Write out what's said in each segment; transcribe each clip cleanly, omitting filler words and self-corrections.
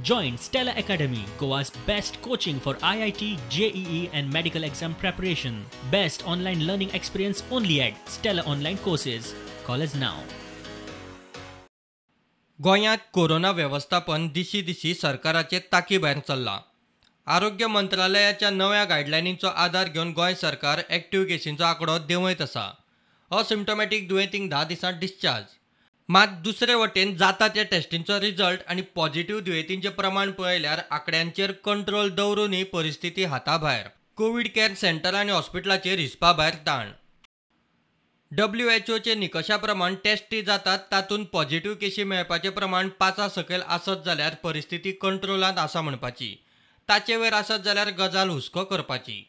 Join Stella Academy, Goa's best coaching for IIT, JEE and medical exam preparation. Best online learning experience only at Stella Online Courses. Call us now. गोंयांत corona व्यवस्थापन दिशी दिशी सरकाराचे ताकी भायर चल्ला. आरोग्य मंत्रालयाच्या नव्या गायडलायनींचो आधार घेवन गोंय सरकार एक्टिव्ह केसींचो आंकडो देंवयत आसा. असिम्प्टोमॅटिक दुयेंतींक 10 दिसांत डिस्चार्ज. मात दुसरे वटेन जाता त्या टेस्टींचो रिजल्ट आनी पॉझिटिव्ह दुयेंतींचें प्रमाण पळयल्यार आंकड्यांचेर कंट्रोल दवरूनय परिस्थिती हाताभायर. कोविड केअर सेंटर आनी हॉस्पिटलाचेर हिसपा भायर ताण. WHOचे निकशा प्रमाण टेस्टी जातात तातूंत पॉझिटिव्ह केशी मेळपाचें प्रमाण 5 सकयल आसत जाल्यार परिस्थिती कंट्रोलांत आसा म्हणपाची. ताचे वयर आसत जाल्यार गजाल हुस्को करपाची.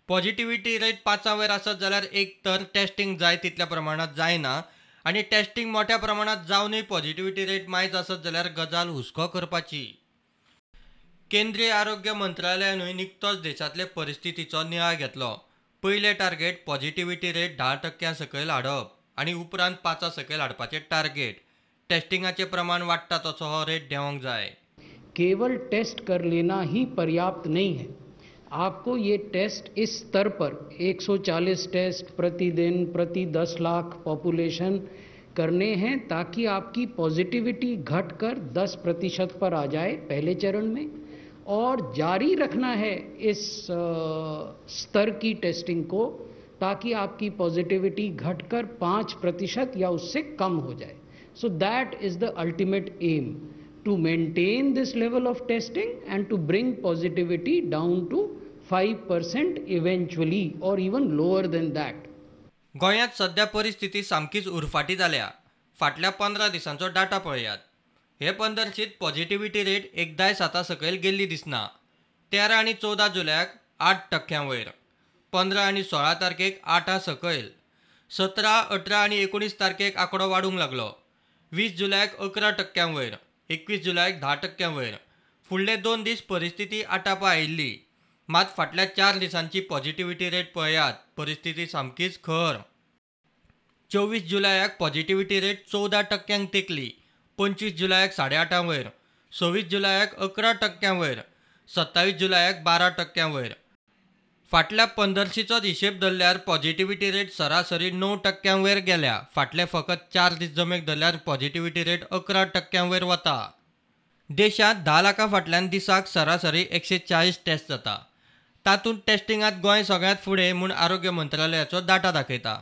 पॉझिटिव्हिटी रेट 5 वयर आसत जाल्यार एक तर टेस्टिंग जाय तितल्या प्रमाणात जायना आनी टेस्टिंग मोठ्या प्रमाणात जावनय पॉझिटिव्हिटी रेट मायज आसत जाल्यार गजाल हुस्को करपाची. केंद्रीय आरोग्य मंत्रालयानूय निकतोच देशांतले परिस्थितीचो नियाळ घेतलो. पयले टार्गेट पॉझिटिव्हिटी रेट 10% सकयल हाडप आनी उपरांत 5 सकयल हाडपाचें टार्गेट. टेस्टिंगाचें प्रमाण वाडटा तसो हो रेट देंवोंक जाय. केवल टेस्ट कर लेना ही पर्याप्त नहीं है. आपको ये टेस्ट इस स्तर पर 140 टेस्ट प्रतिदिन प्रति 10 लाख पॉपुलेशन करने हैं ताकि आपकी पॉजिटिविटी घटकर 10% पर आ जाए पहले चरण में, और जारी रखना है इस स्तर की टेस्टिंग को ताकि आपकी पॉजिटिविटी घटकर 5% या उससे कम हो जाए. So that is the ultimate aim, to maintain this level of testing and to bring positivity down to 5% eventually or even lower than that. गोंयांत सध्या परिस्थिती सामकीच उरफाटी जाल्या. फाटल्या 15 दिसांचो डाटा पळयात. हे पंदरशीत पॉझिटिव्हिटी रेट 17 सकयल गेल्ली दिसना. 13 आनी 14 जुलयाक 8% वयर, 15 आनी 16 तारखेक 8 सकयल, 17, 18 आनी 19 तारखेक आंकडो वाडूंक लागलो. 20 जुलयाक 11% वयर, 21 जुलयाक 10% वयर. फुडले 2 दीस परिस्थिती आटापा आयिल्ली. मात फाटल्या 4 दिसांची पॉझिटिव्हिटी रेट पळयात, परिस्थिती सामकीच खर. 24 जुलयाक पॉझिटिव्हिटी रेट 14% तेंकली, 25 जुलयाक 8.5 वयर, 26 जुलयाक 11% वयर, 27 जुलयाक 12% वयर. फाटल्या पंदरशीचोच हिशेब धरल्यार पॉझिटिव्हिटी रेट सरासरी 9% वयर गेल्या. फाटले फकत 4 दीस जमेक धरल्यार पॉझिटिव्हिटी रेट 11% वयर वता. देशांत 10 लाखा फाटल्यान दिसाक सरासरी 140 टेस्ट जाता. तातूंत टेस्टिंगांत गोंय सगळ्यांत फुडें म्हूण आरोग्य मंत्रालयाचो डाटा दाखयता.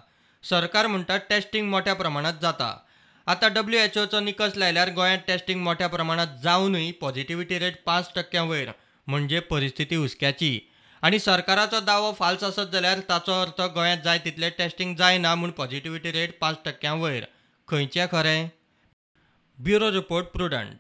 सरकार म्हणटा टेस्टिंग मोठ्या प्रमाणात जाता. आतां WHOचो निकश लायल्यार गोंयांत टेस्टिंग मोठ्या प्रमाणात जावनूय पॉझिटिव्हिटी रेट 5% वयर, म्हणजे परिस्थिती हुस्क्याची. आनी सरकाराचो दावो फाल्स आसत जाल्यार ताचो अर्थ गोंयांत जाय तितलें टेस्टिंग जायना म्हूण पॉझिटिव्हिटी रेट 5% वयर. खंयचें खरें? Bureau report prudent.